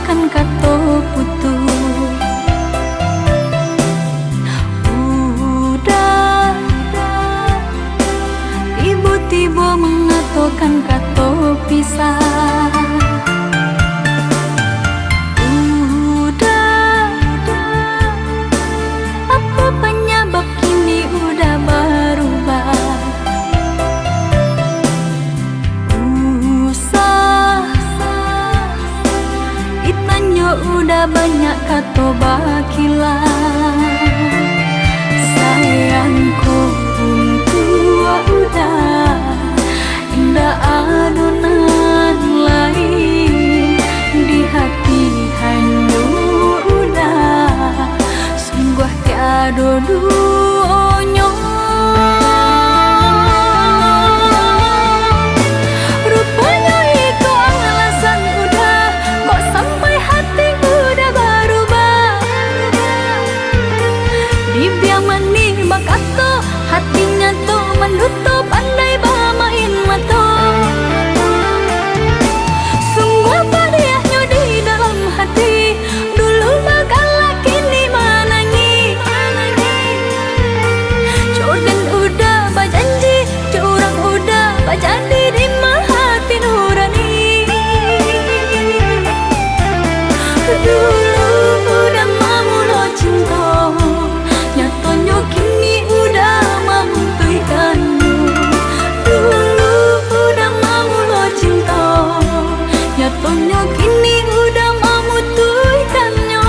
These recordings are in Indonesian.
kan kato putus. Udah tiba-tiba mengatakan kato pisah. Udah apa penyebab kini udah berubah. Udah banyak kato bakilah. Sayangku tua udah indah adonan lain di hati hanyu udah sungguh tiada duonyo. Rupanya itu alasan udah kok sampai hati udah berubah. Dibiamani bakato hatinya tuh menutup andai bermain mata. Sungguh padiahnya di dalam hati dulu bagala kini menangi. Jodan udah berjanji, curang udah berjadi di hati nurani. Dulu udah mamulo cinta, nyatanya kini udah memutuskanmu. Dulu udah mamulo cinta, nyatanya kini udah memutuskannya.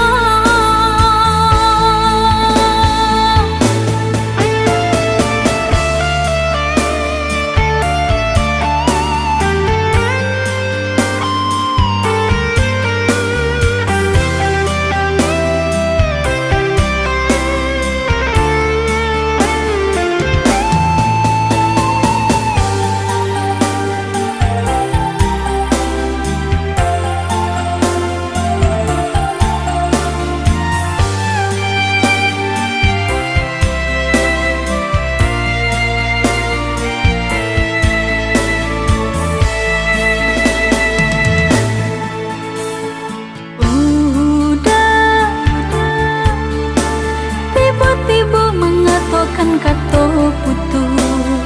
Tiba-tiba mengatakan kato putus.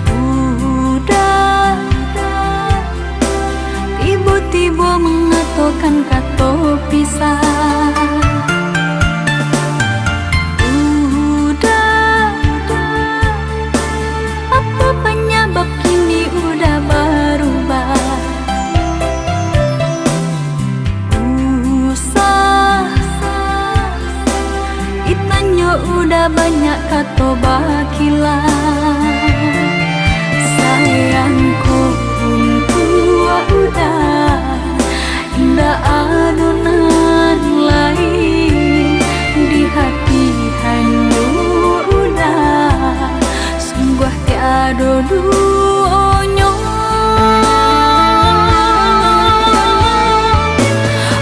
Udah tiba-tiba mengatakan kato pisah. Udah apa penyebab kini udah berubah. Udah banyak kato bakilah. Sayangku tua udah indah adonan lain di hati hanyu udah sungguh tiada duonyo.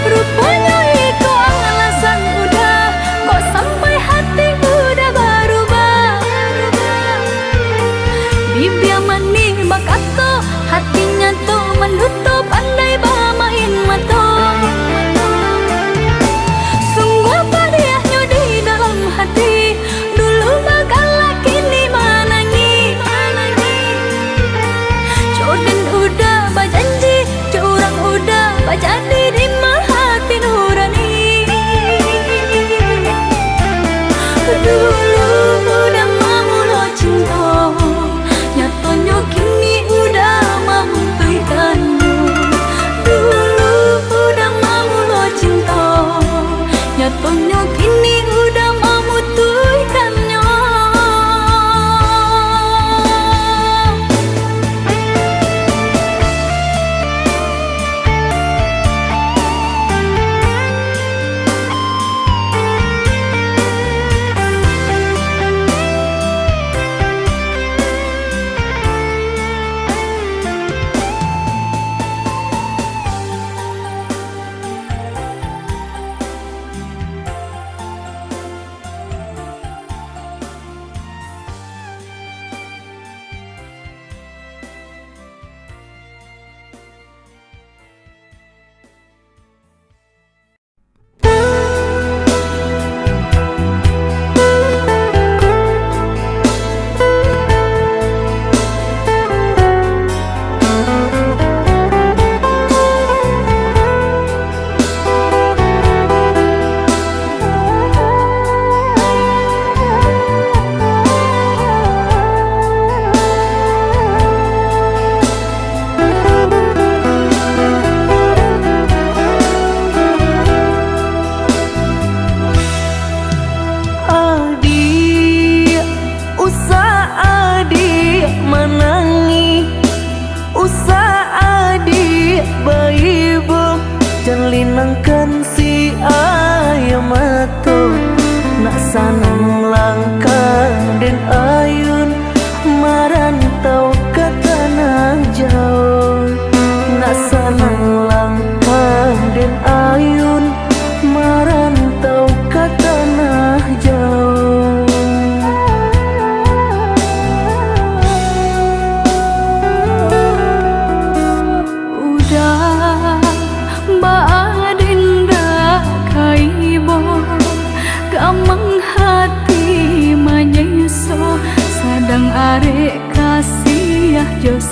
Rupanya itu alasan udah kok sampai hati udah berubah.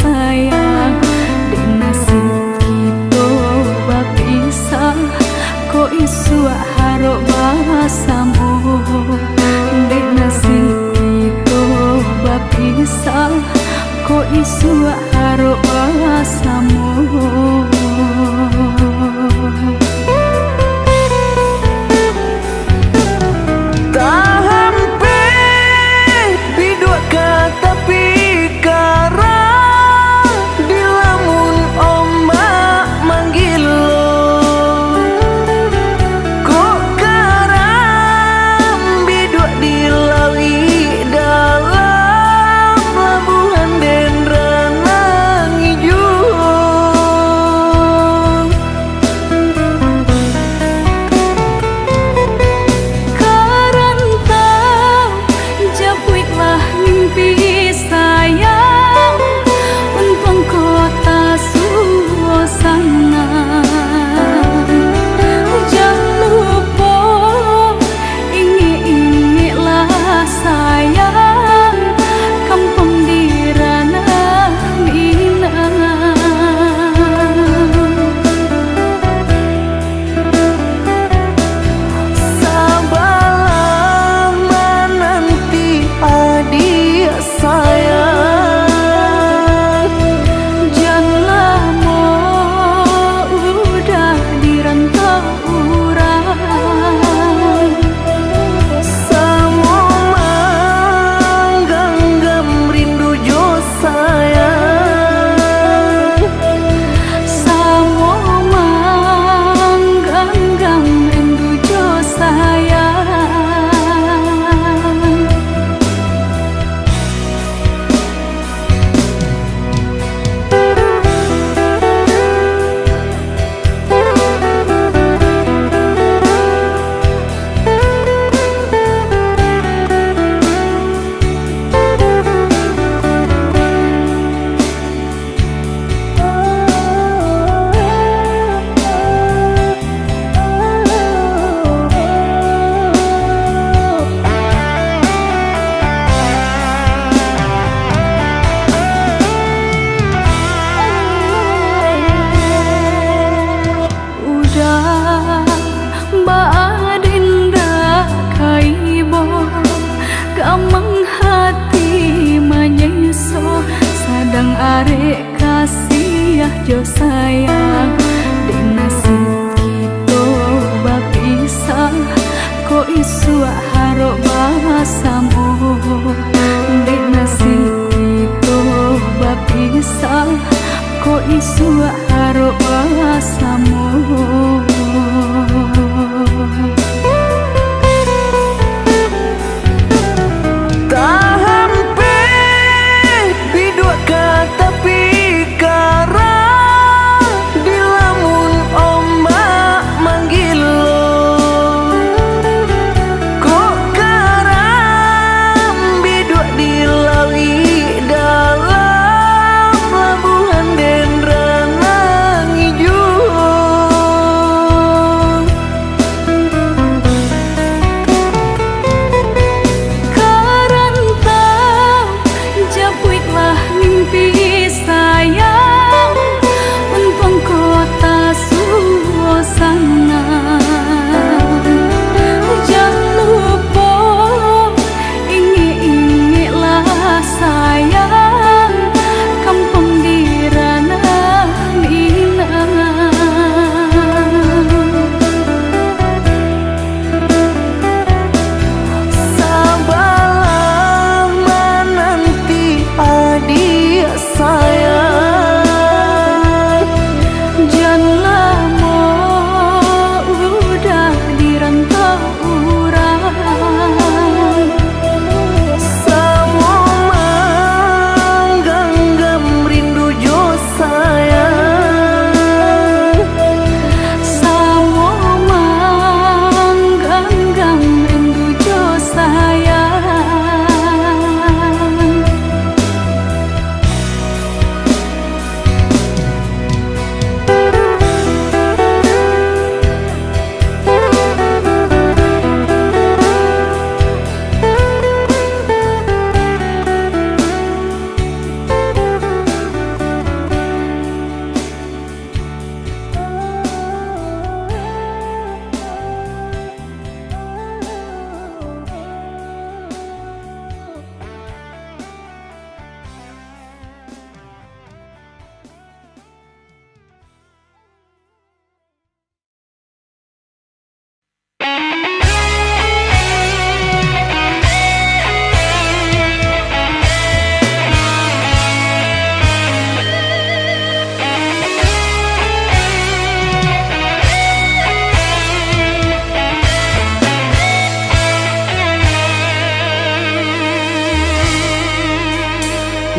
sayang, dek nasib kita bapisah, kok isu harok basamu. Dek nasib kita bapisah, kok isu harok basamu. Arek kasih jo sayang, dek nasib kita bapisah, kok isu harok basamu. Dek nasib kita bapisah, kok isu harok basamu.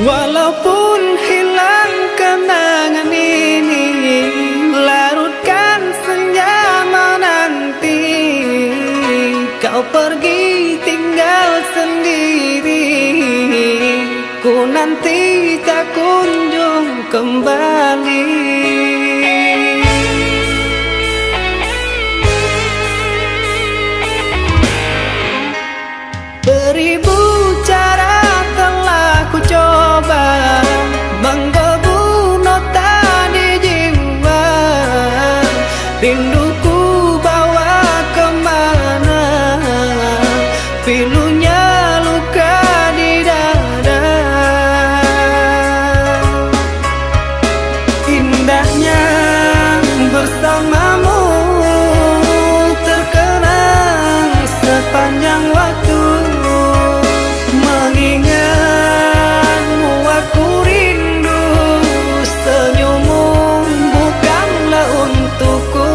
Walaupun hilang kenangan ini, larutkan senja menanti. Kau pergi tinggal sendiri, ku nanti tak kunjung kembali. Beribu cara telah ku coba menggebu nota di jiwa. Rinduku bawa kemana, pilunya luka di dada. Indahnya bersamamu terkenang sepanjang waktu. Mengingatmu aku rindu, senyummu bukanlah untukku.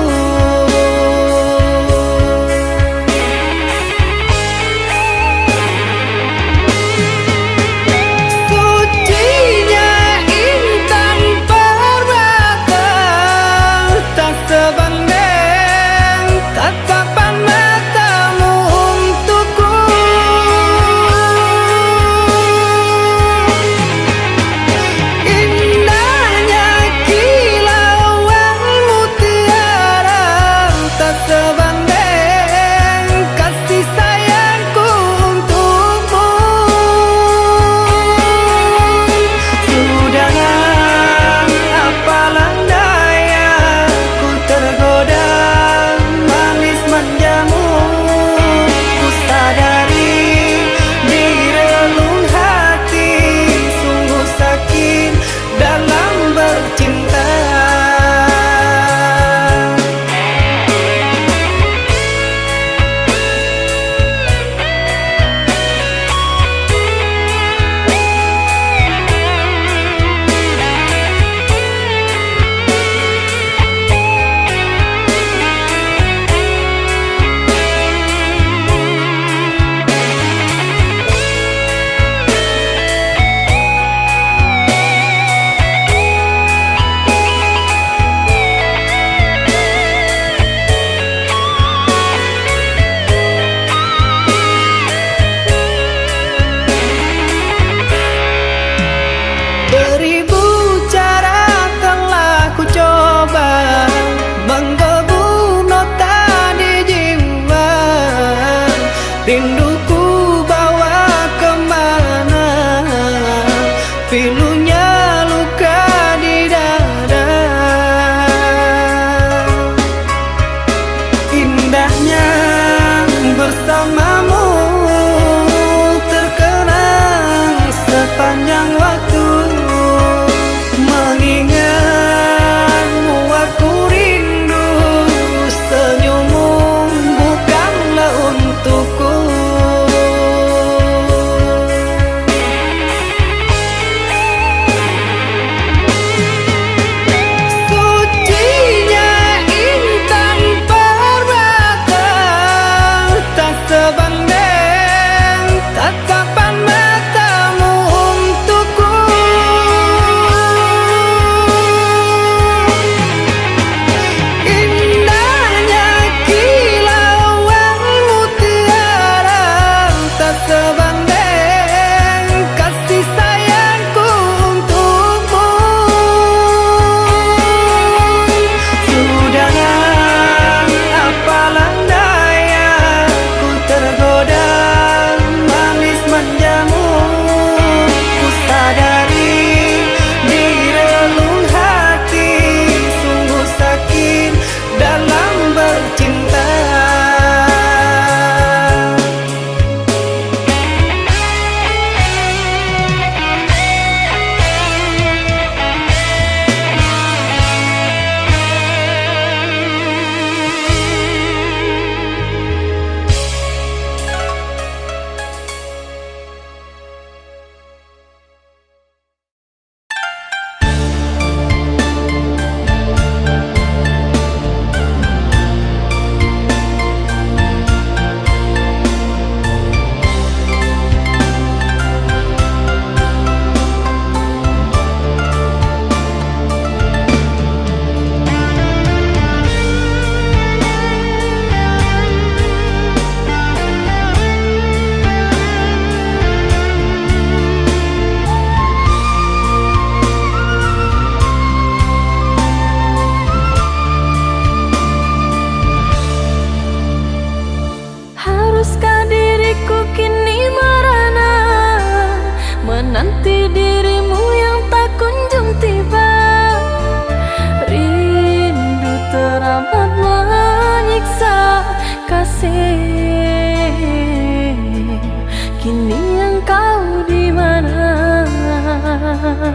Harapan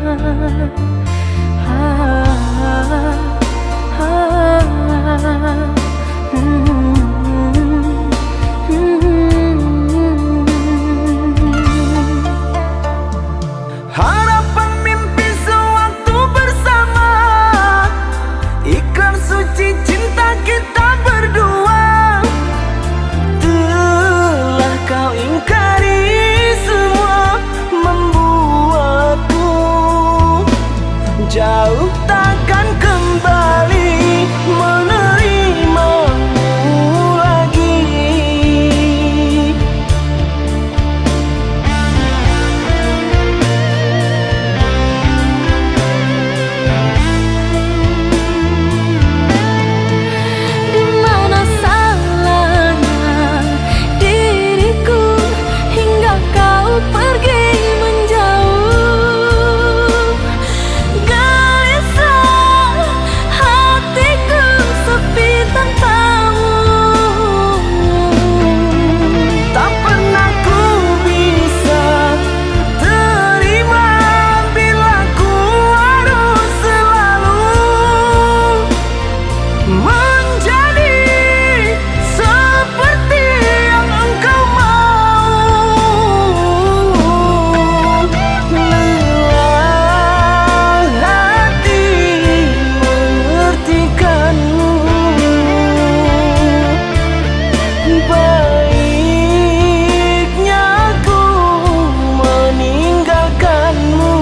mimpi sewaktu bersama, ikrar suci cinta kita berdua. Telah kau ingkari semua, membuatku jauh takkan kembali menerimamu lagi. Di mana salahnya diriku hingga kau pergi menjauh? Gelisah hatiku sepi tanpamu. Tak pernah ku bisa terima bila ku harus selalu menjadi seperti yang engkau mau. Lelah hati mengertikanmu, baiknya aku meninggalkanmu.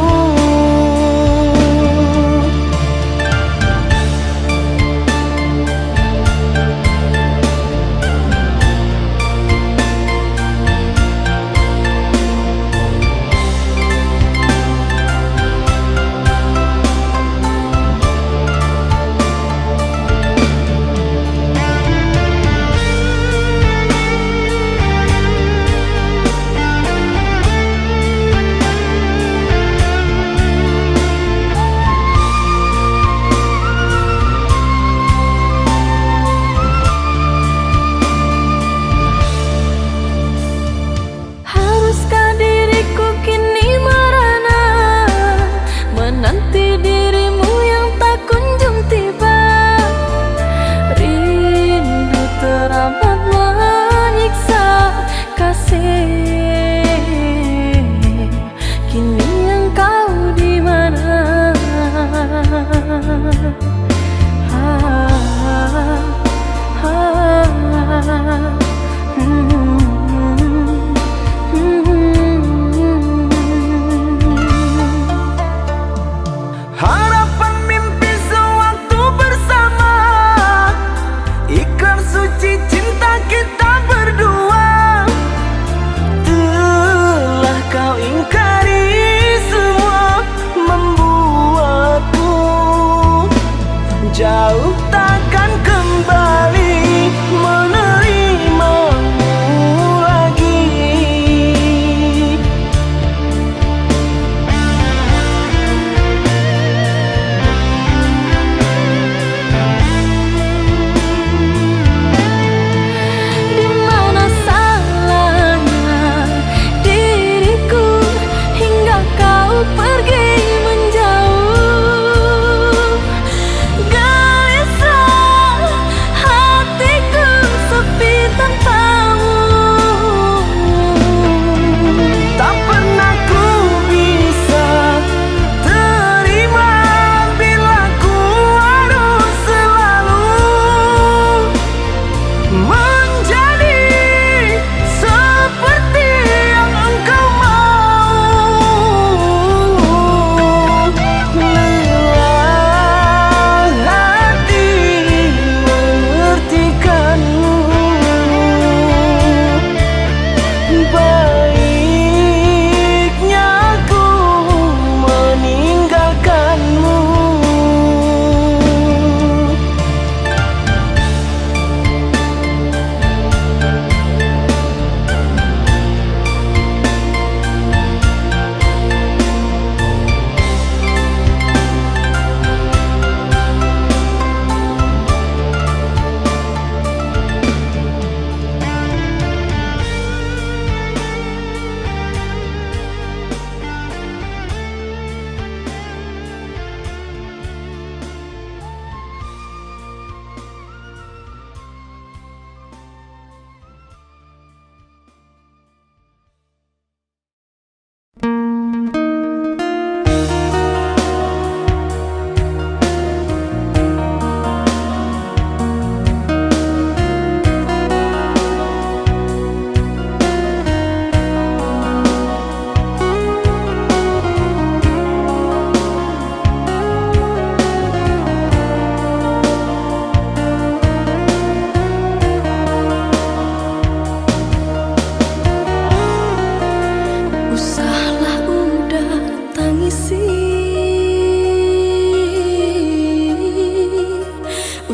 Haruskah diriku kini merana menanti dirimu yang tak kunjung tiba? Rindu teramat menyiksa kasih. Kini engkau di mana? Harapan mimpi sewaktu bersama, ikrar suci cinta kita berdua. Telah kau ingkari semua, membuatku jauh takkan kembali menerimamu lagi. Di mana salahnya diriku hingga kau pergi menjauh? Gelisah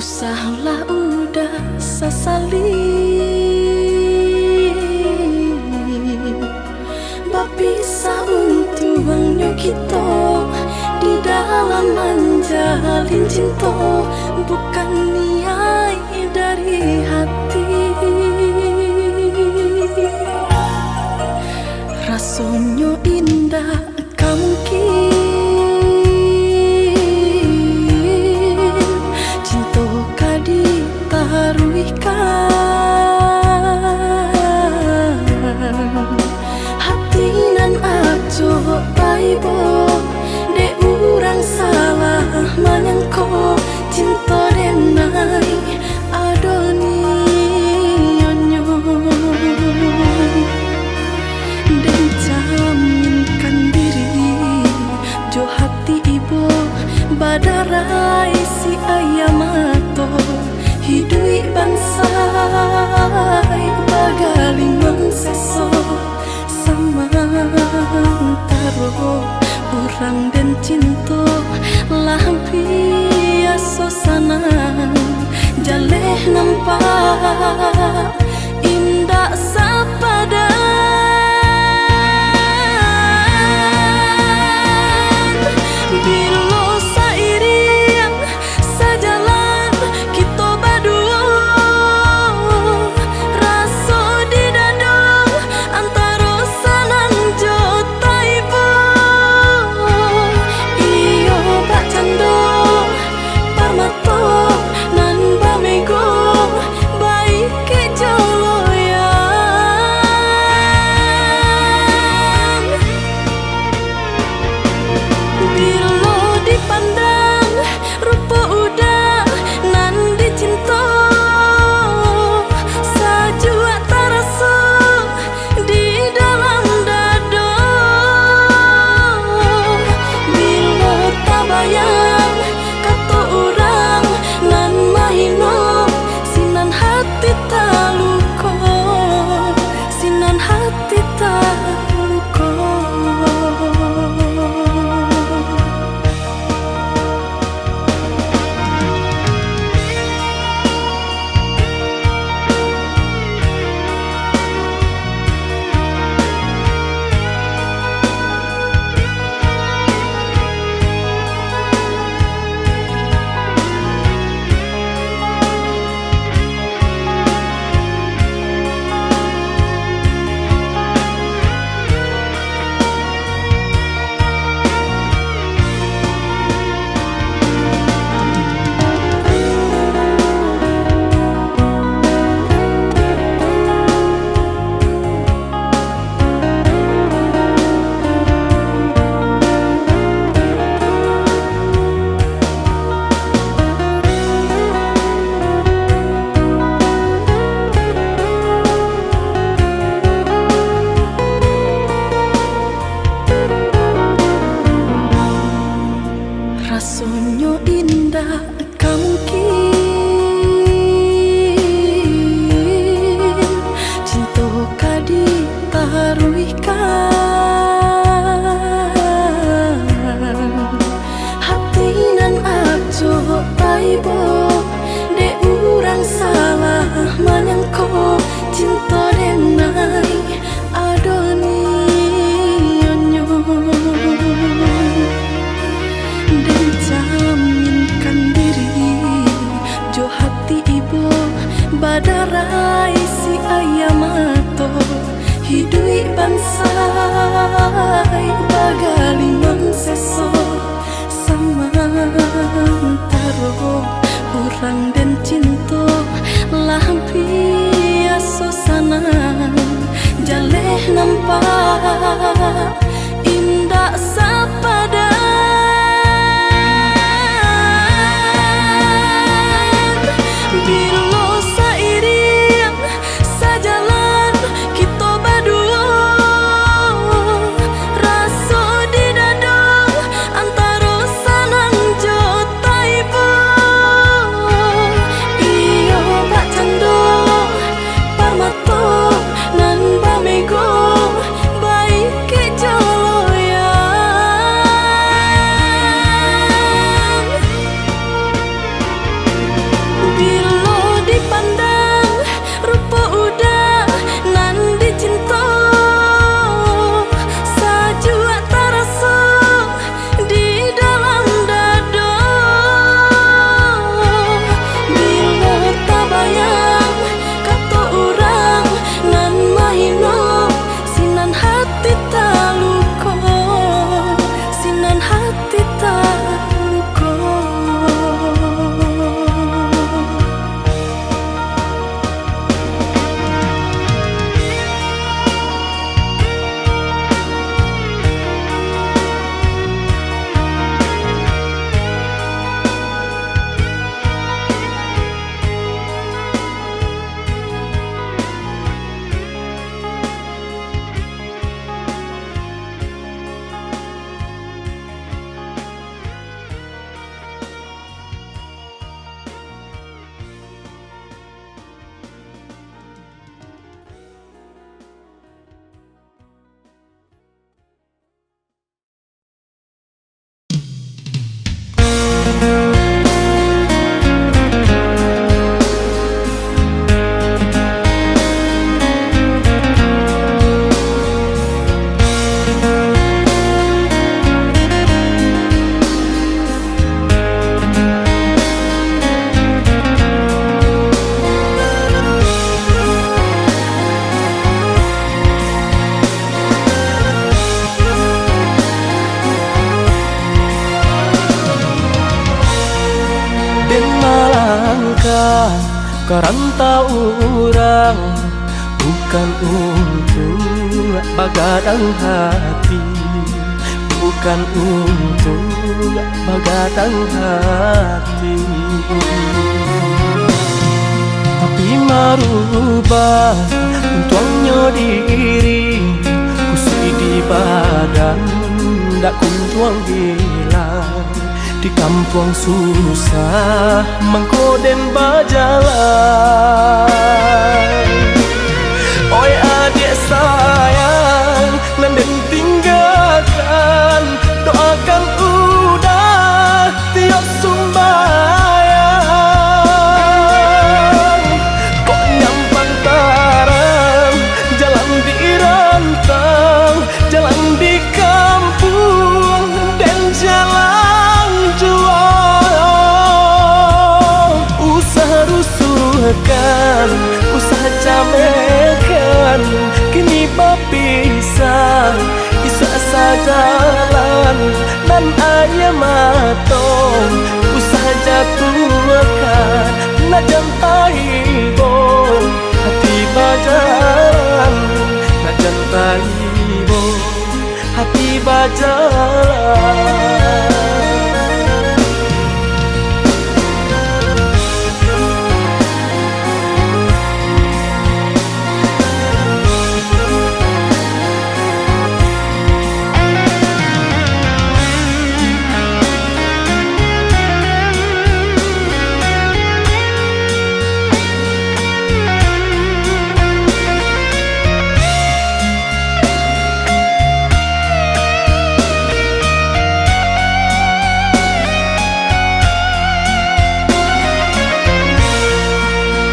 usahlah udah sasali bapisa untuangnya kita di dalam menjalin cinta, bukan niat dari hati. Rasanya indah kamu cinta kadi taruhkan hati nan ajo taibo de urang salah menyangko cinta denai adoni onyo dan jaminkan diri jo hati ibu badarai si ayamato hidui bansai bagali mangseso sama taro orang dan cinta lampi asosana jaleh nampak indah sapada bilo sairing sajalan kita berdua raso di dada antara sanan jota ibu iyo bak cando parmato nan bamego baik ke joloyan bilo dipandang rupa udah nan dicinta sajua terasa di dalam dada bilo tak bayang kata orang nan mahino sinan hati tak luka sinan hati tak luka. Rasanya indah kamu cinta kadi taruhkan hati nan ajo taibo de urang salah menyangko cinta denai adoni onyo dan jaminkan diri jo hati ibu badarai si ayamato hidui bansai bagali mangseso sama taro orang dan cinta lampi asosana jaleh nampak indah sapada bilo sairing sajalan kita berdua raso di dada antara sanan jota ibu melangkah ke rantau orang, bukan untuk begadang hati, bukan untuk begadang hati, tapi merubah untuknya diri, kusui di badan dak kuntuang hilang. Di kampung susah mengkoden berjalan. Oi adik sayang, nanden tinggalkan, doakan udah tiap sumbayang. Kok nyampang tarang, jalan di rantang, jalan di kampung dan jalan usah camekan, kini berpisah, isa sajalan dan ayam matong, usah jatuhkan, nak jantai bo, hati bajalan, nak jantai bo, hati bajalan.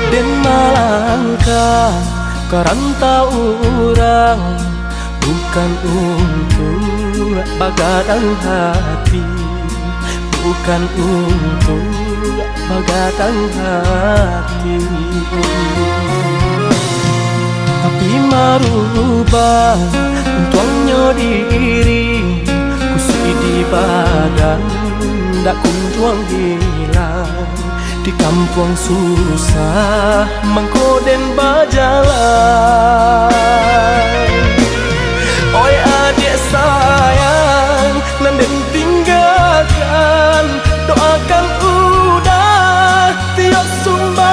Dan melangkah ke rantau orang, bukan untuk begadang hati, bukan untuk begadang hati, tapi merubah untuknya diri, kusui di badan dak kuntuang hilang. Di kampung susah mengkoden berjalan. Oi adik sayang, nanden tinggalkan, doakan udah tiap sumbayang.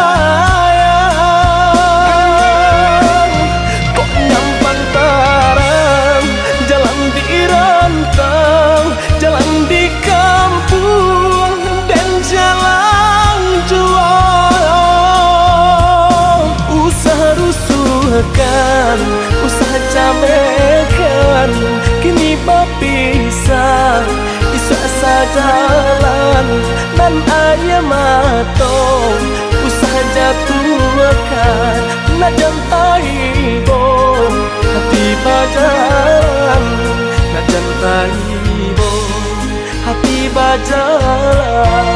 Kok nyampang tarang, jalan di rantang, jalan di kampung dan jalan usah camekan, kini berpisah, isa sajalan dan ayam matong, usah jatuhkan, nak jantai bo, hati bajalan, nak jantai bo, hati bajalan.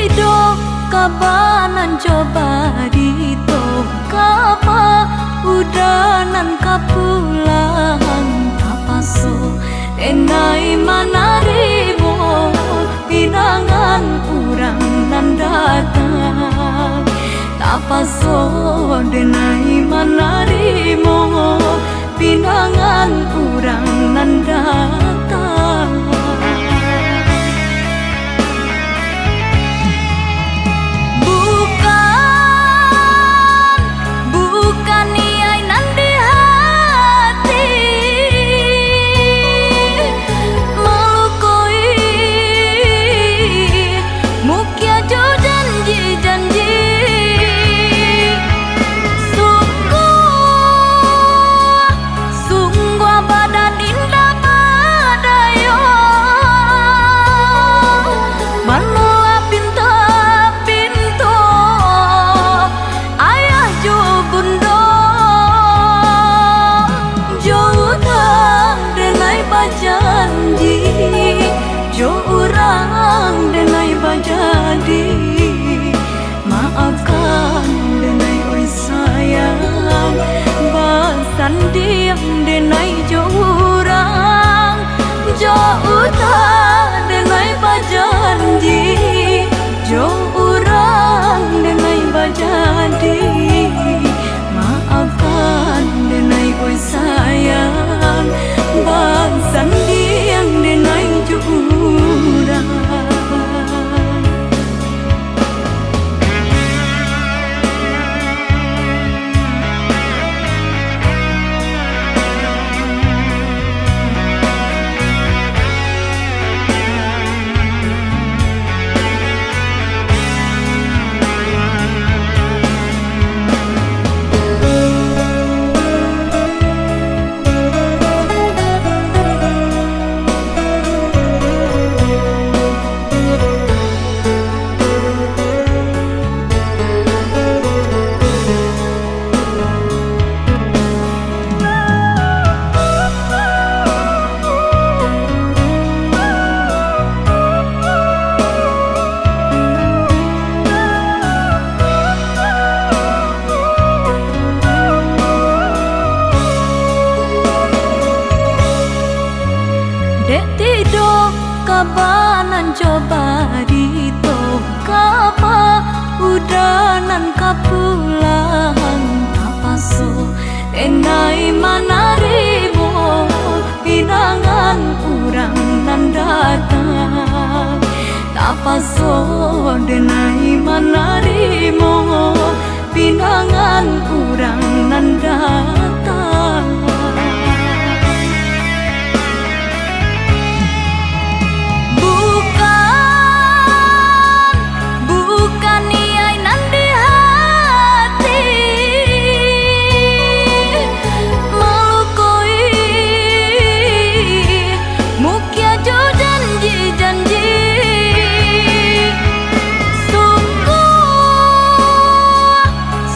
tido kabanan coba dito kapa udanan kapulang kapaso denai manarimo pinangan urang nan datang kapaso denai manarimo pinangan urang nan datang. Bukan iai nan di hati melukoi mukia jo janji-janji sungguh badan indah badayo manula pinto ayah jo bundo jo utang denai bajanji jo urang denai bajadi maafkan denai oi sayang basan diam denai jo urang jo utang denai bajanji jo urang denai bajadi maafkan denai oi sayang basan diam denai jo urang. Dek tido kabanan coba dito kapa udanan kapulang kapaso denai manarimo pinangan urang nan datang kapaso denai manarimo pinangan urang nan datang. Bukan iai nan di hati melukoi mukia jo janji-janji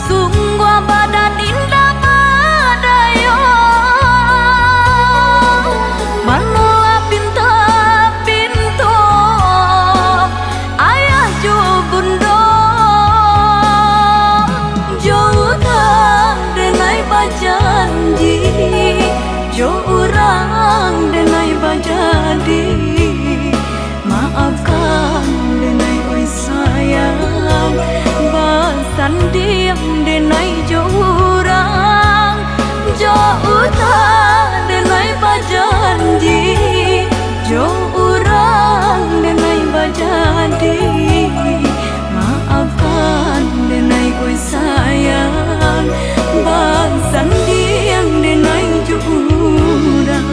sungguh badan indah badayo manula pinto ayah jo bundo jo utang denai bajanji jo urang denai bajadi maafkan denai oi sayang basan diam denai jo urang jo utang denai bajanji jo urang denai bajadi maafkan denai oi sayang basan diam denai jo urang.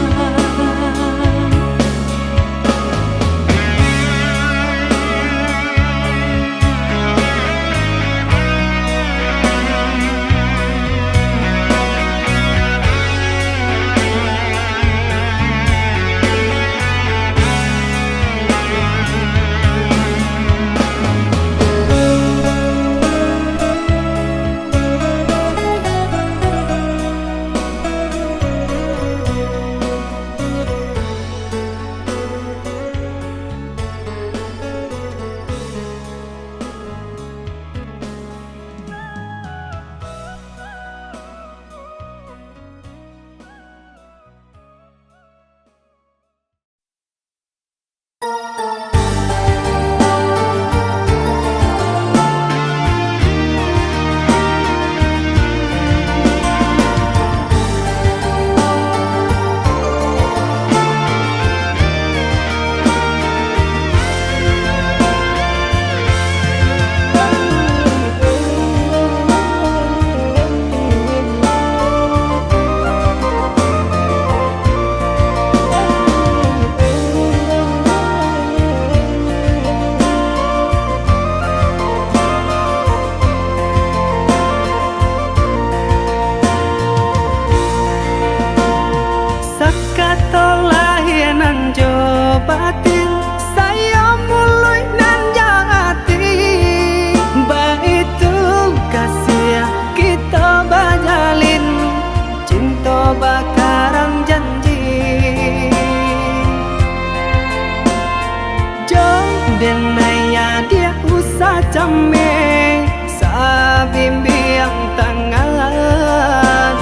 jame sa bimbing tangan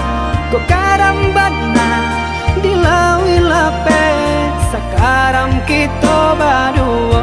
ko karambat na dilawi lape sakaram kita berdua.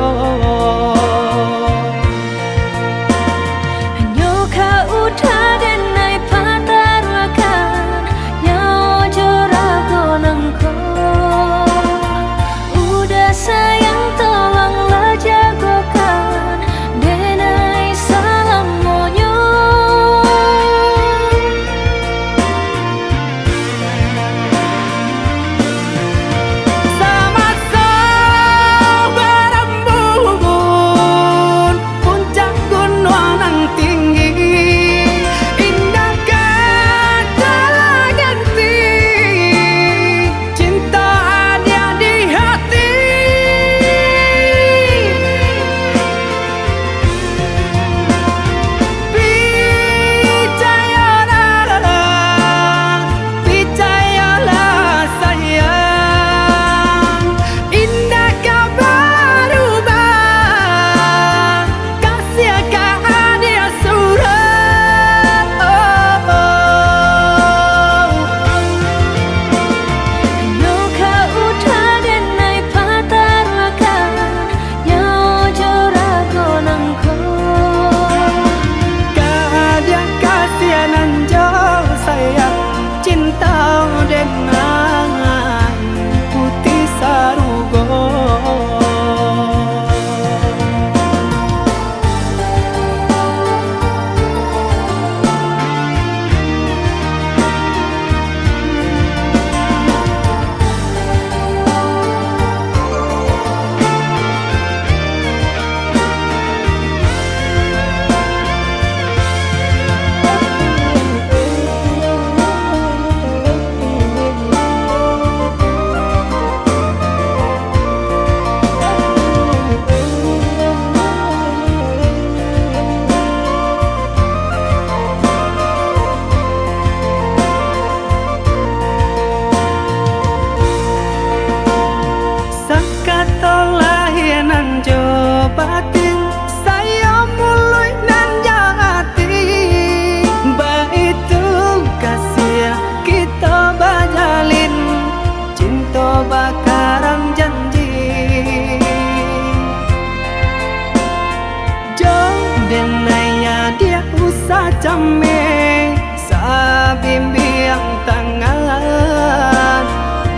Jame sa bimbing tangan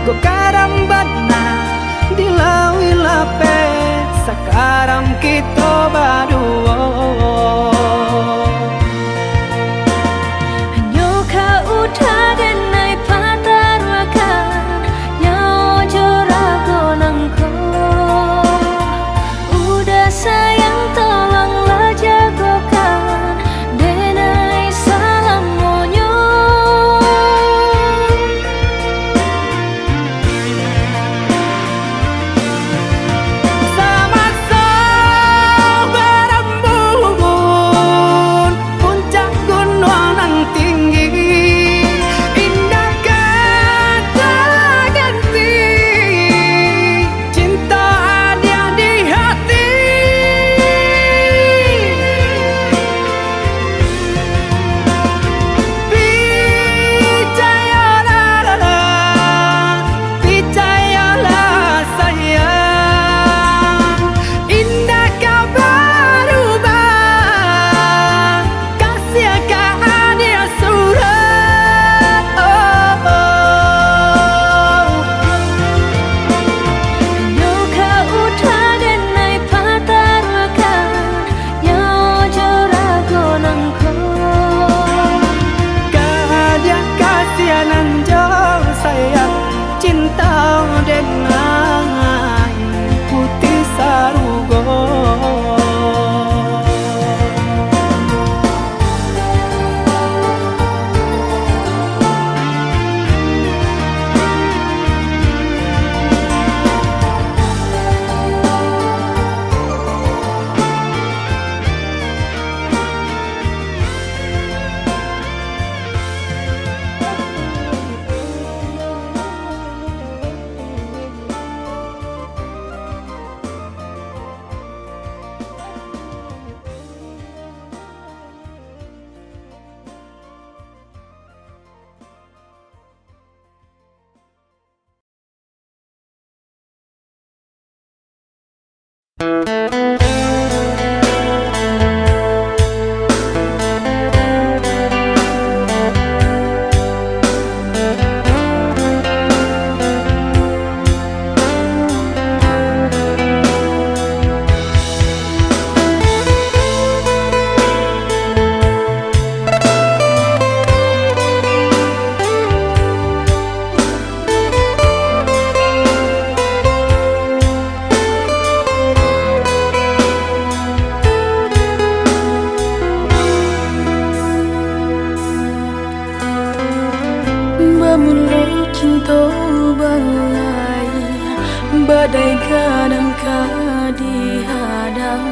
ko karambat na dilawi lape sakaram kita berdua. Mulut cinta balai badai kadang kadihadang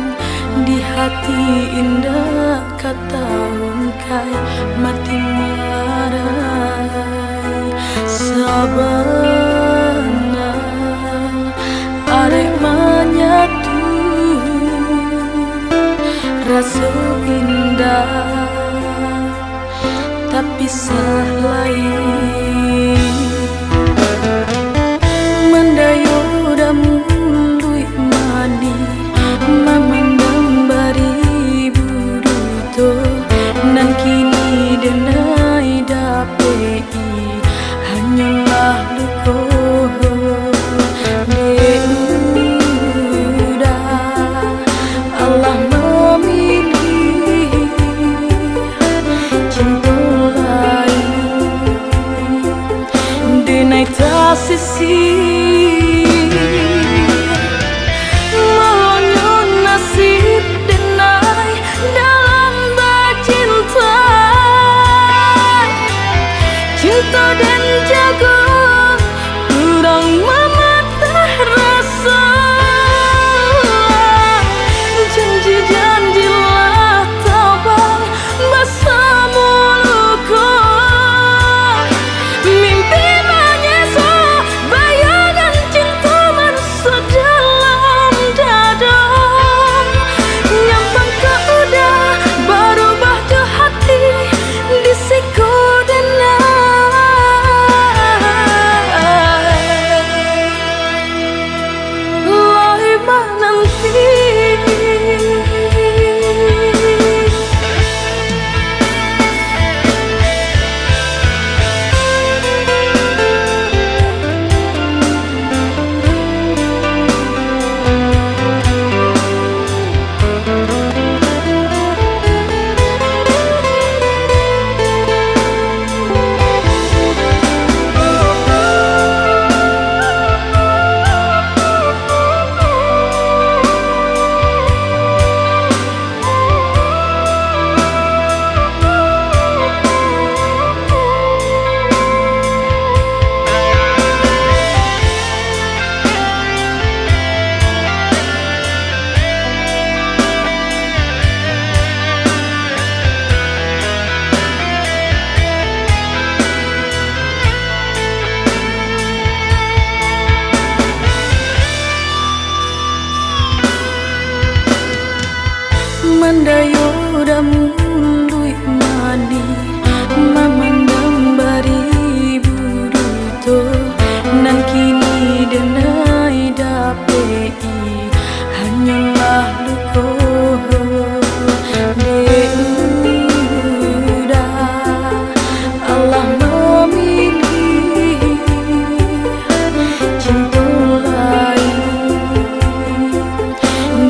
di hati indah kata ungkai mati melarai sabana arek menyatu rasa indah tapi lain mendayu damului mani mamandang bari buruto nan kini denai dapei hanyalah luko deuda Allah memilih cinta sisi melonyo nasib denai dalam bercinta cinta dan jago kurang mematah rasa janji-janjilah tabang basah mulutku mimpi mandayo damului mani mamandang bari buruto nan kini denai dapei hanyalah luko deuda Allah memilih cinta lain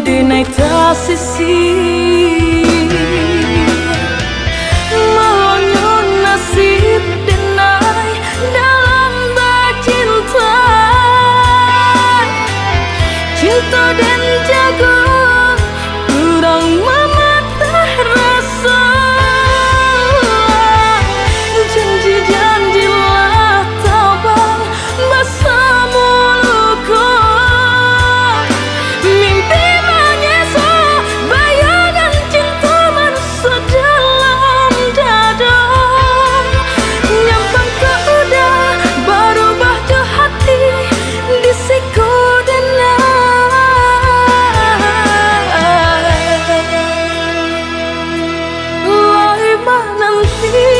denai tak sisi cinta dan jago kurang mematah rasa janji-janjilah tabang basah mulutku mimpi menyesal bayangan cinta manusia dalam dada nyampang ke udah berubah ke hati di siku nanti.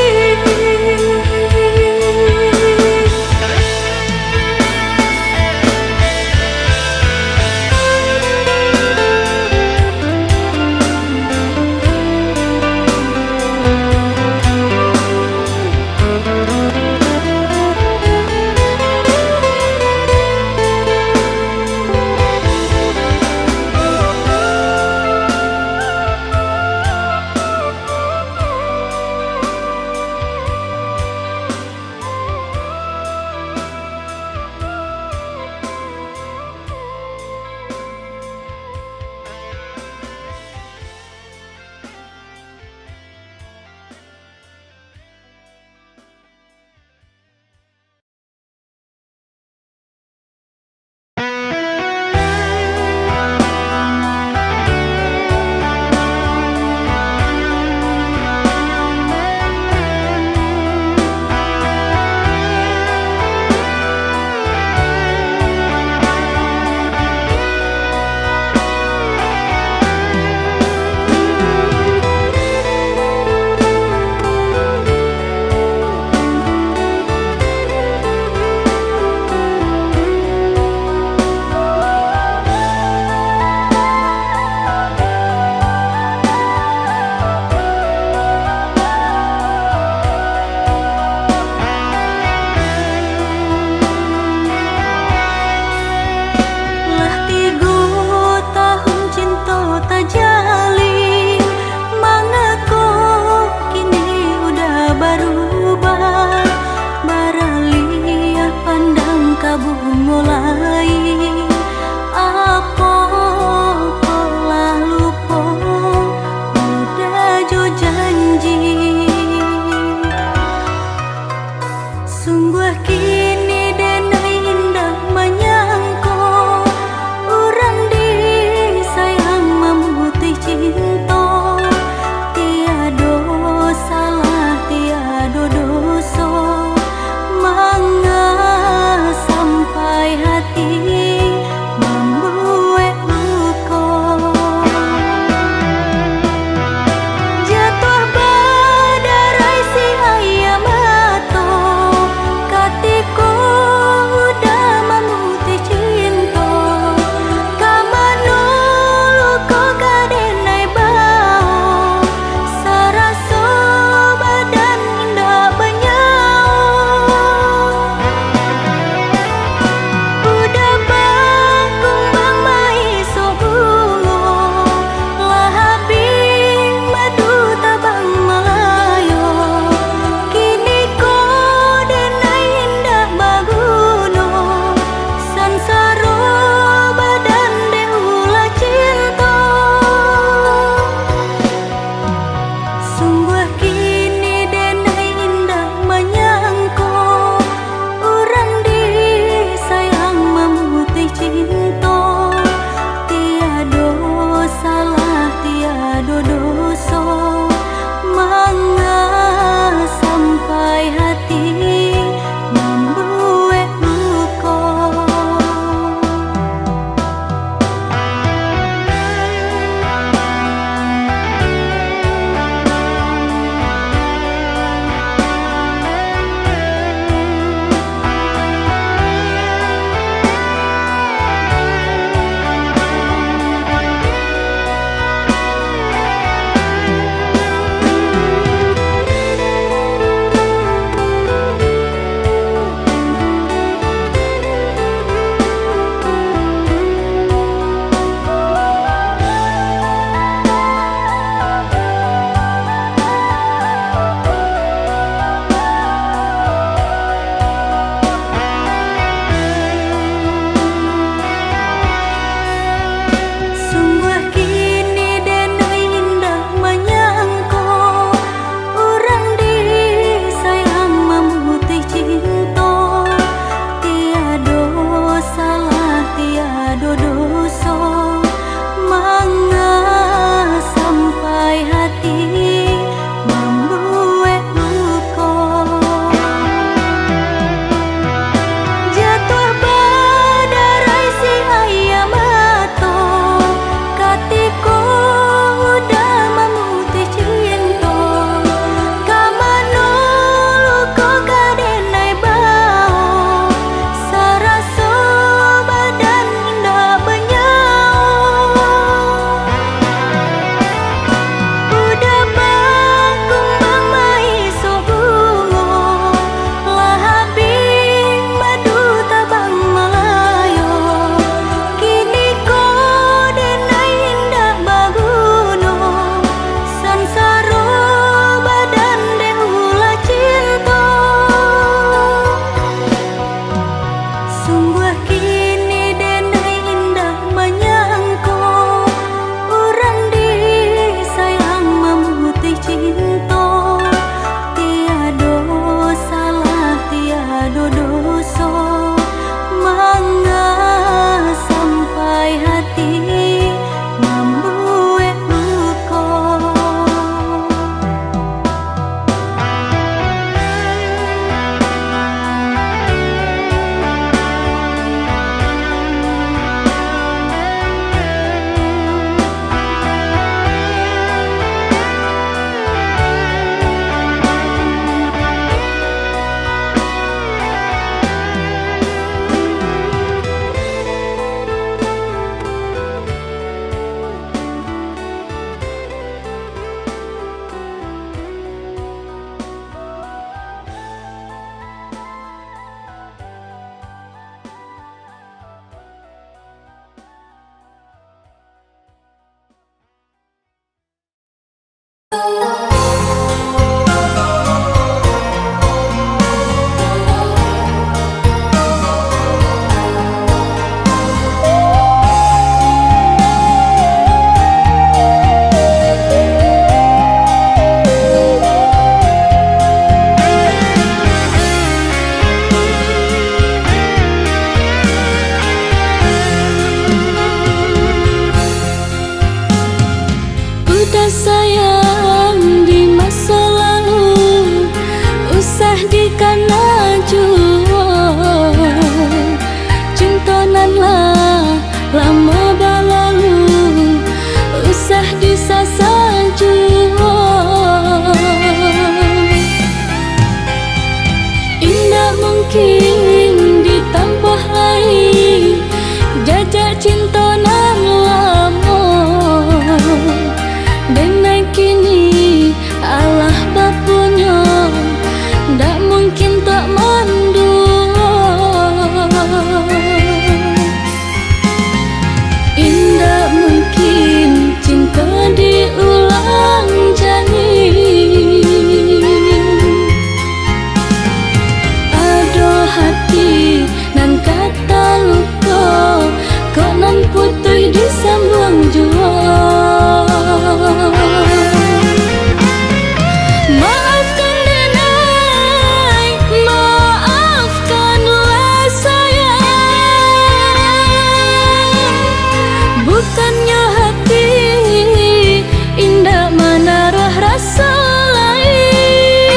rasa lain.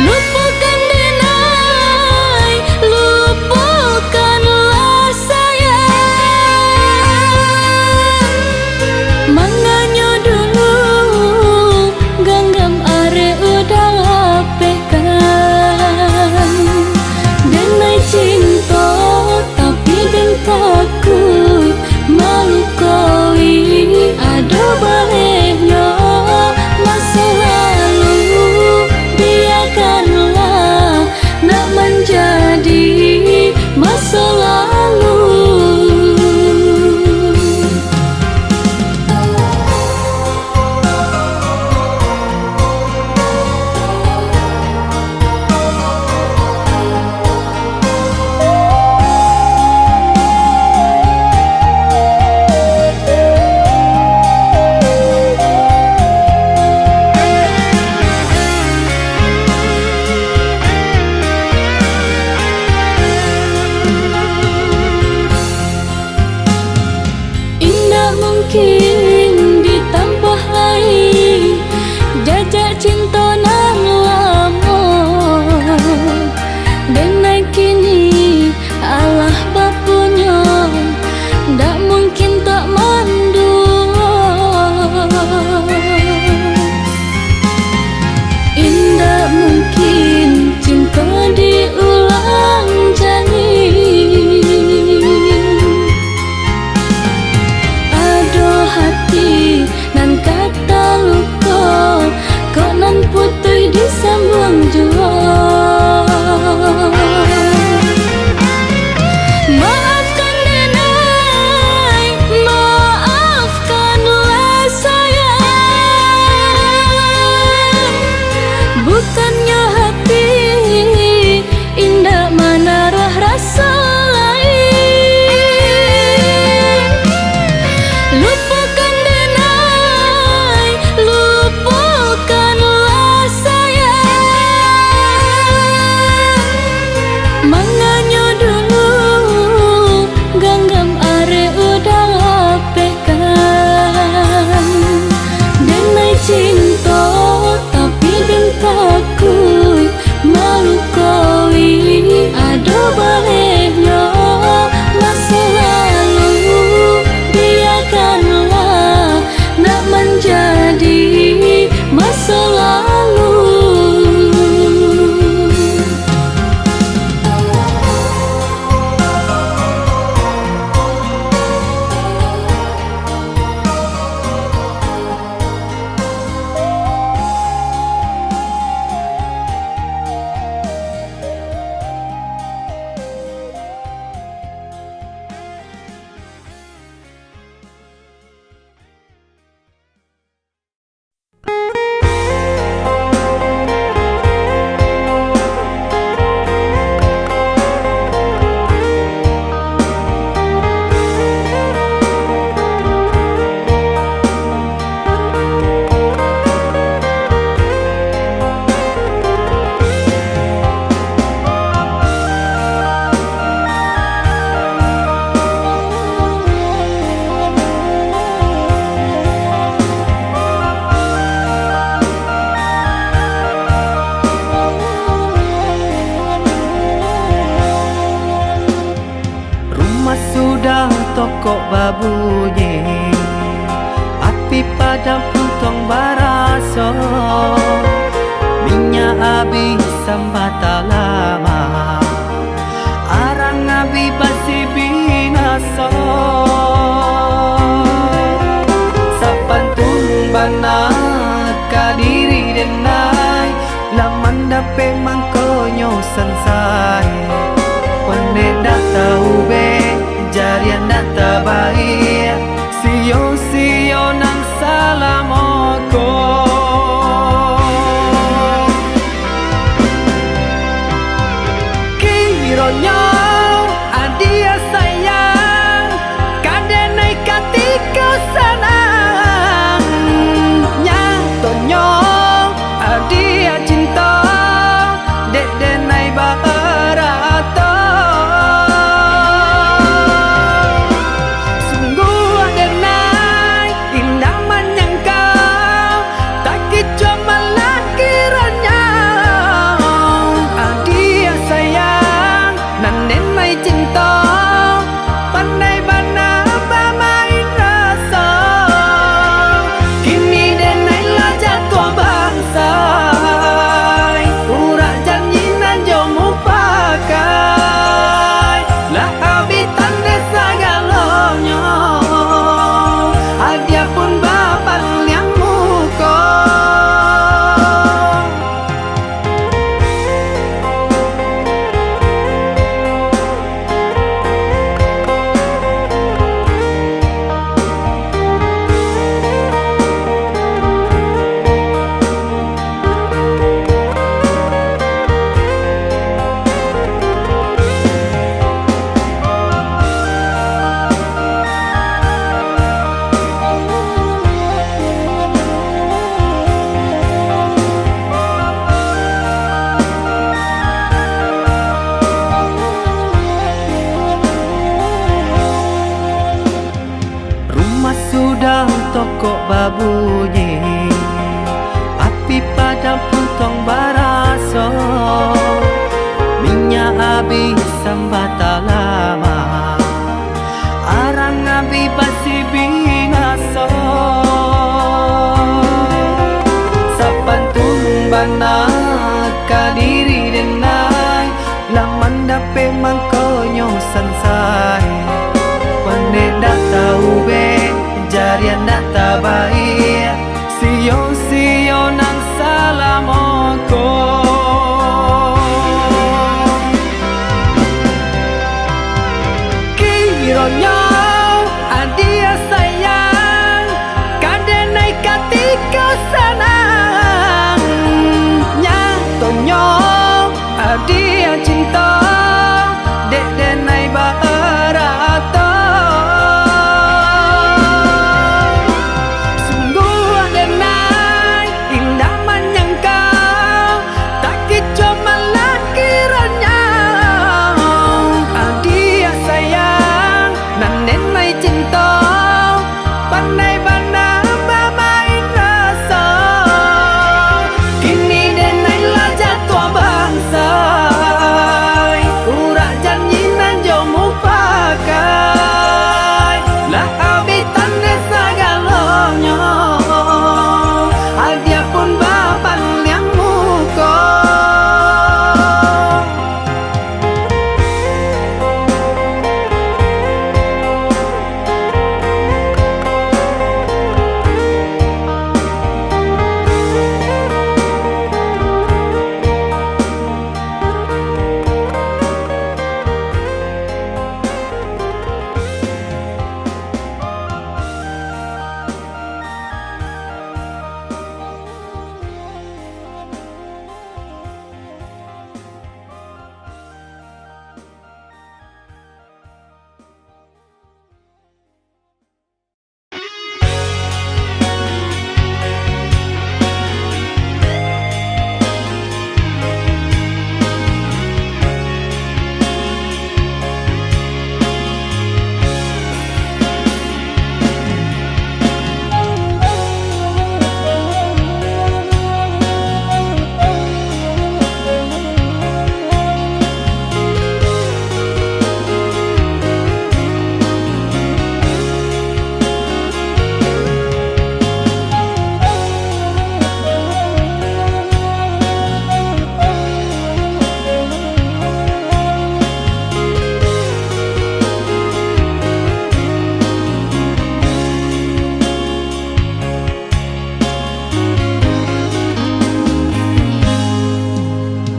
Lupakan denai, lupakanlah sayang. Manganyo dulu ganggam are udah pekan. Denai cinta tapi den takut malu koi. Ada baliknya masa lalu, biarkanlah nak menjadi masa lalu. Mungkin ditambah lagi jajak cinta nan lama. Denai kini Allah bapunya, tak mungkin tak mandua. Indah mungkin cinta diulang jadi. Hati nan kata luka, kau nan putih disambung jua. Maafkan denai, maafkanlah sayang. Bukannya hati indah menarah rasa lain. Lupakan denai, lupakanlah sayang. Manganyo dulu ganggam are udah pekan. Denai cinta tapi den takut malu koi. Ada baliknya masa lalu, biarkanlah nak menjadi masa lalu. Sudah tokok babunyi, api padam puntong baraso. Minyak habis sambata lama, arang abi basi binaso. Sapantun banat kadiri denai, laman dape mangkonyo sansai. Pande data ube jarian data baik, sio nang salamoko. Kironyo adia sayang, kadenai katika sanang. bunyi, api pada puntong baraso, minyak habis sambata lama, arang abi pasti binaso. Sapantung bana kadiri denai, laman dape mangkonyo sansai, pane data ube jarian data baik, sio nang salamoko. Kironyo adia sayang, kadenai katika sanang, nyatonyo adia cinta, dek denai barato.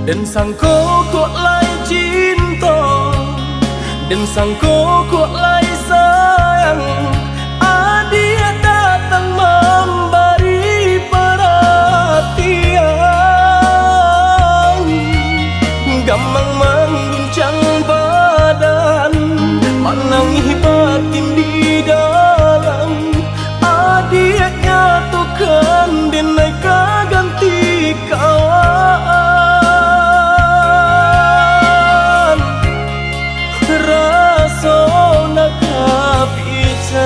Dan sangko kok lai cinta, dan sangko kok lai sayang, adia datang memberi perhatian, gamang mengguncang badan, menangis batin di dalam, adia nyatukan denai ganti kawan. Rasa nak bicara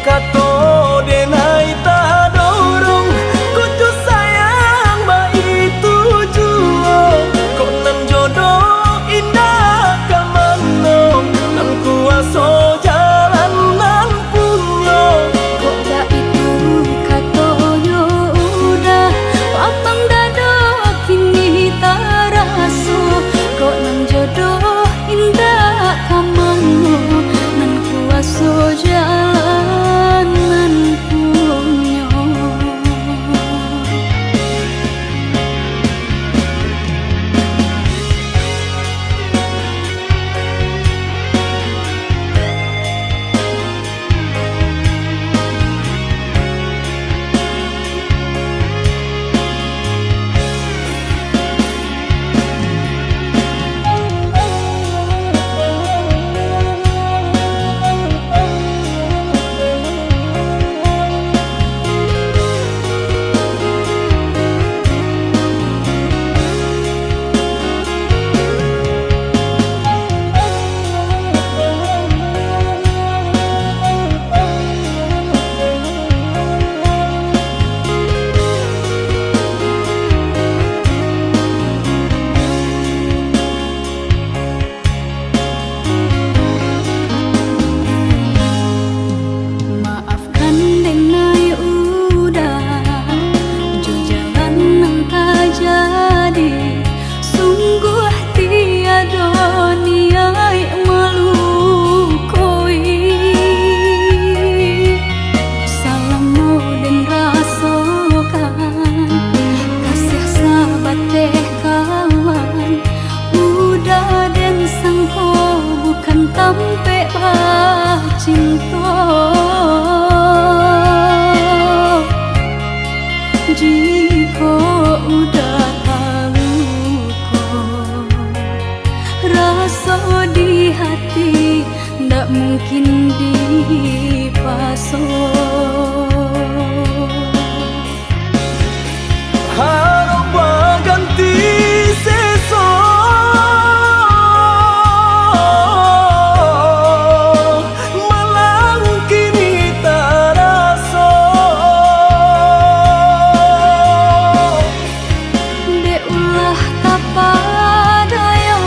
kato denai ta dorong kucu sayang ba itu juo kok nan jodoh indah kamano nan kuaso jalan nan punyo kok dak itu katoyo udah papang dado kini taraso kok nan jodoh indah kamano nan kuaso jalan nan punyo. Maafkan denai udah jo jalan nang tak jadi sungguh tiada niat malu koi salamu dan rasakan kasih sahabat teh kawan udah dan sangko bukan tampe cinta jika udah tahu kok rasa di hati ndak mungkin dipasok harap ganti seso malang kini taraso de ulah tapadaya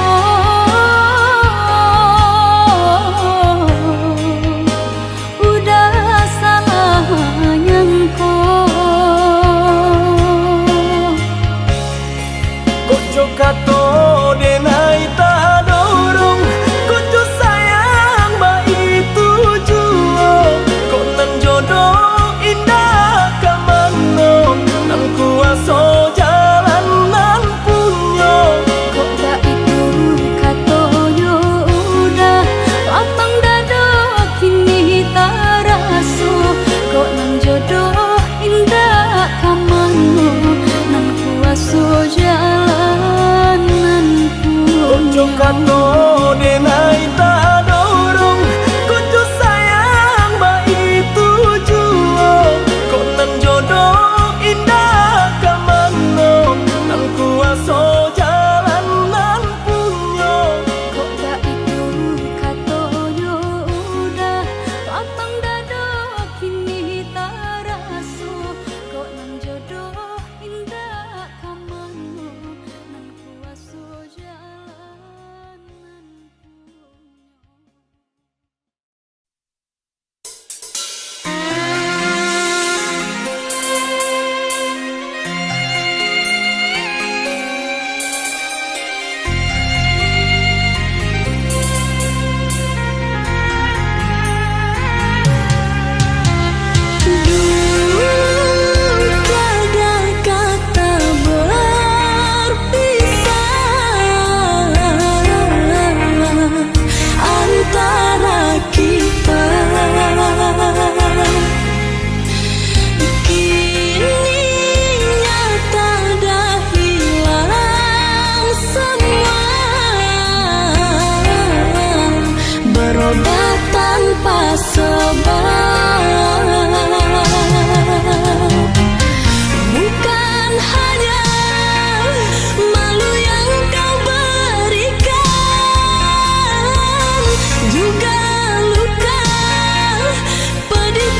udah salah nyangko kojo kato denai ta dorong kojo sayang ba itu juo kok nan jodoh indah kamano nan kuaso jalan nan punyo kok dak itu katoyo udah lapang dado kini taraso kok nan jodoh indah kamano nan kuaso jalan nan kojo punyo kato denai ta dorong kojo sayang ba itu juo kok nan jodoh indah kamano nan kuaso jalan nan punyo kok dak itu katoyo udah lapang dado kini taraso kok nan jodoh indah kamano nan kuaso jalan nan punyo. Tiada kata berpisah antara kita. Kini nyata dah hilang semua, berobat tanpa sebab. Bukan hanya malu yang kau berikan, juga luka pedih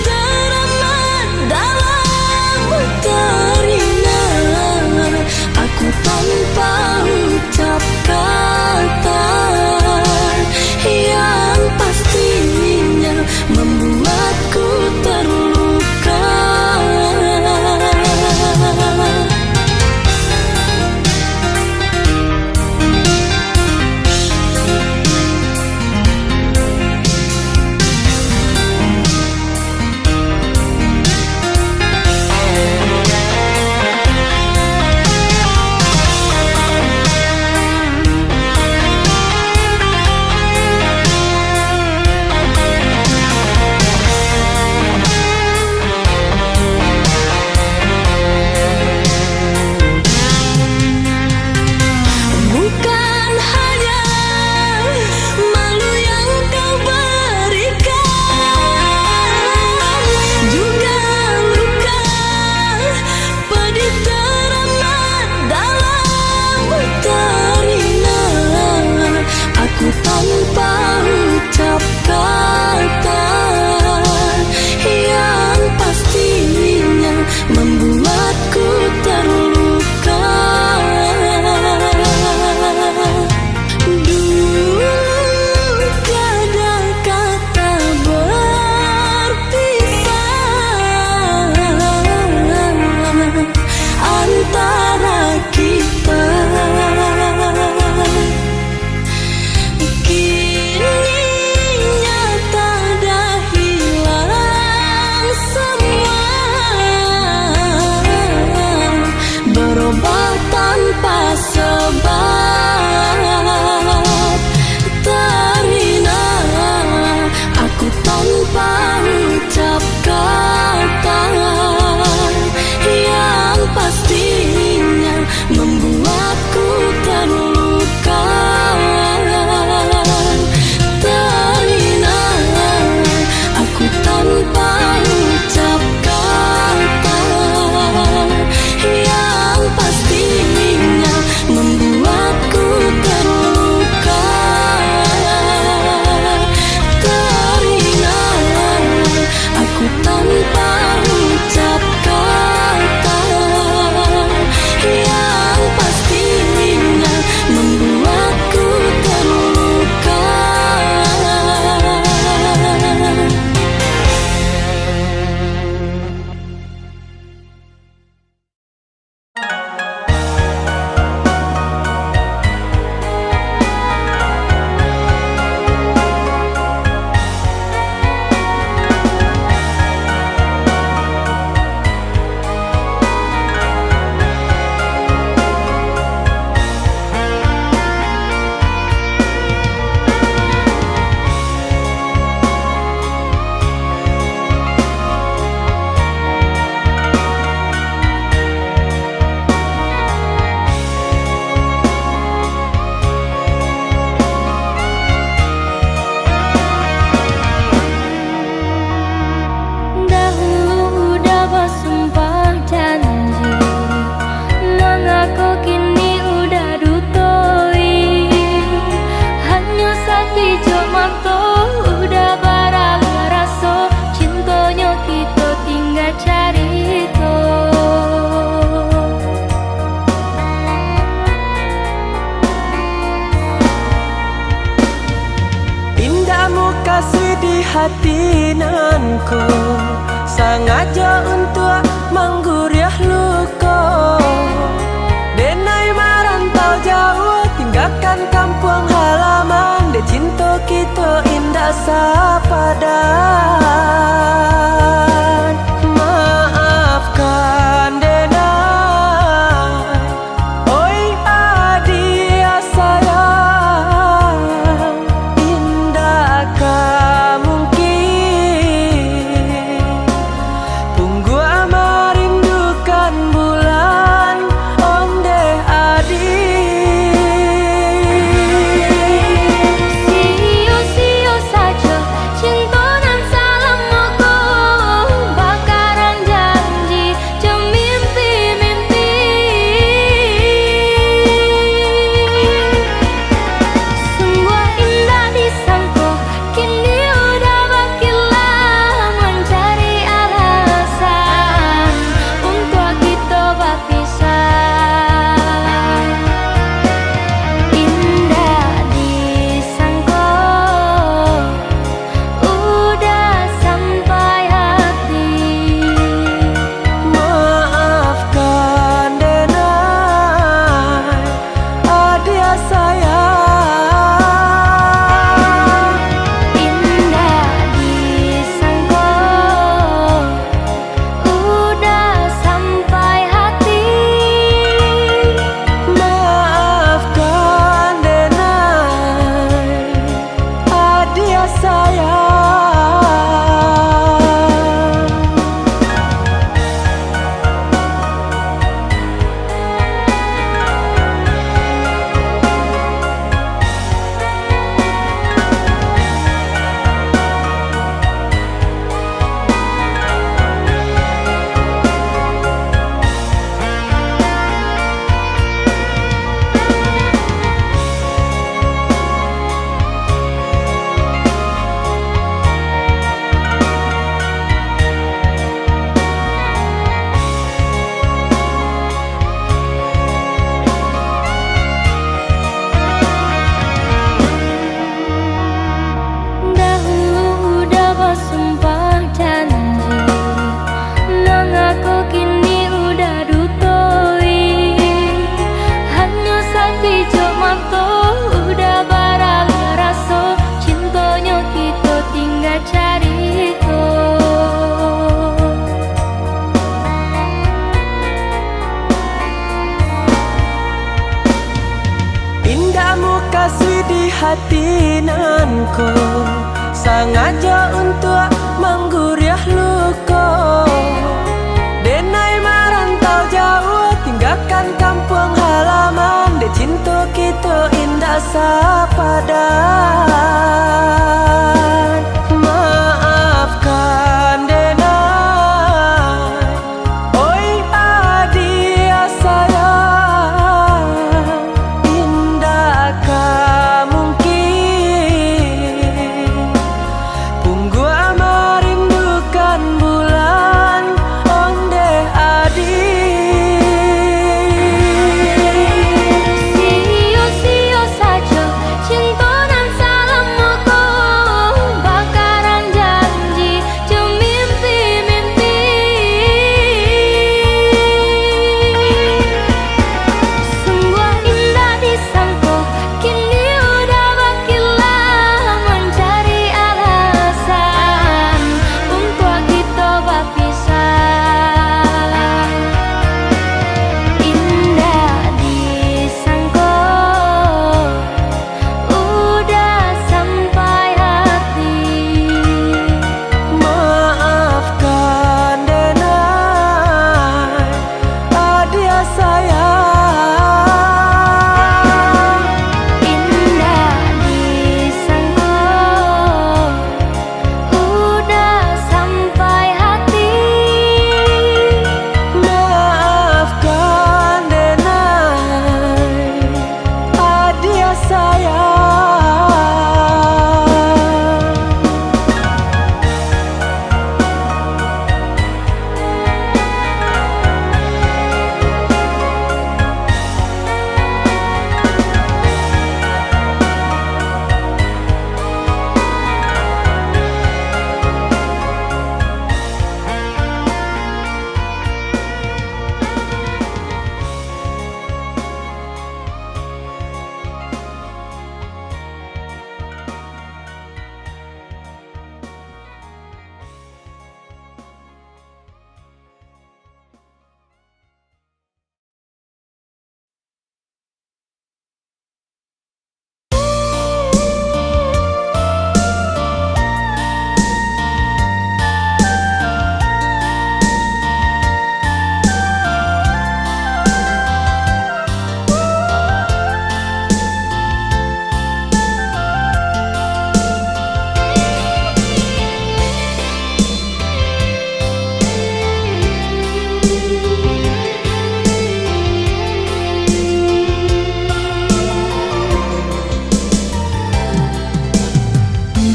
kamu kasih di hati nanku, sengaja untuk mengguriah luka. Denai merantau jauh, tinggalkan kampung halaman, de cinta kita indah sepadan. Maafkan Denai, oi adia sayang, indakkah mungkin tunggu merindukan bulan onde adi. Sio-sio saja cinta nan salah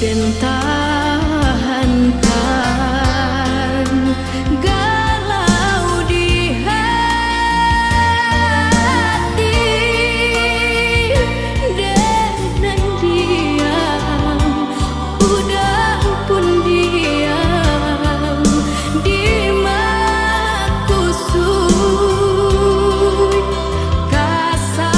dan tahankan galau di hati dan diam, udah pun diam di makusui kasalasan.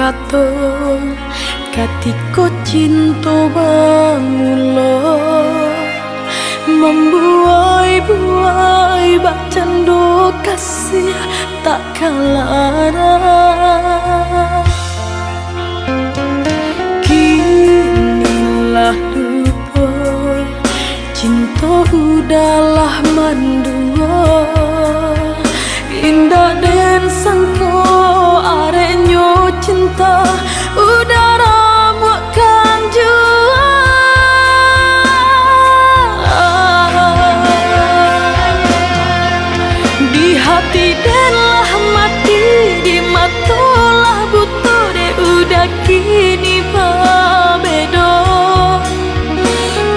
kato katiko cinta bangulo membuai-buai bak cando kasih tak kalara kinilah lupa cinta udahlah mandua indah dan sangko arenyo cinta udara muakan jua di hati denlah mati di matolah buto de udah kini pabedo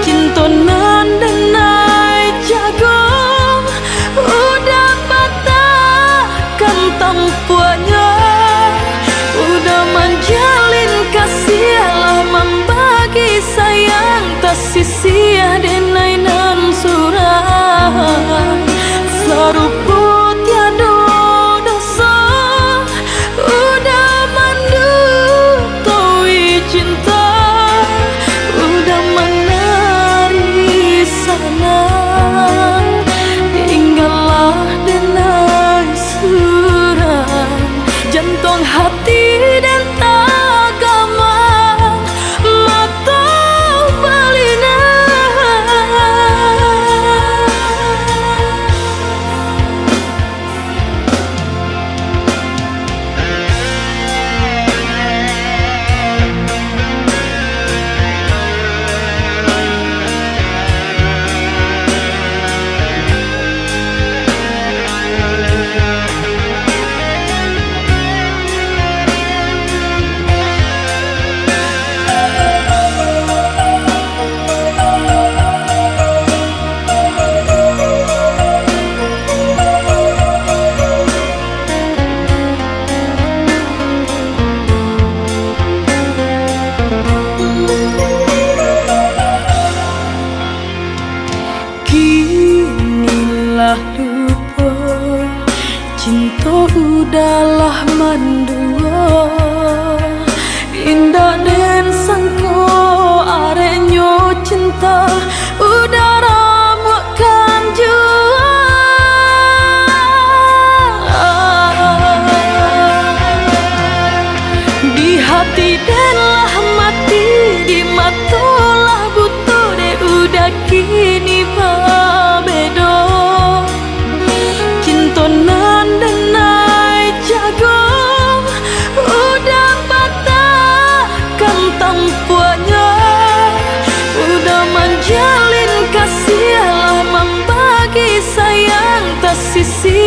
cinta nan denai jagong udah patahkan tampuannya udah menjalin kasih lah membagi sayang tak sia denai nan surah sarupo tiada dosa udah mandutoi cinta udah menari sana tinggallah denai surah jantung hati dan tagama mata balina kinilah lupa cinta udahlah mandua indah dan sangko arenyo cinta udara muakan jua di hati denlah mati di matolah buto de udah kini pabedo cinta nan denai jagong udah patahkan tampuannya udah menjalin kasih lah membagi sayang tak sisi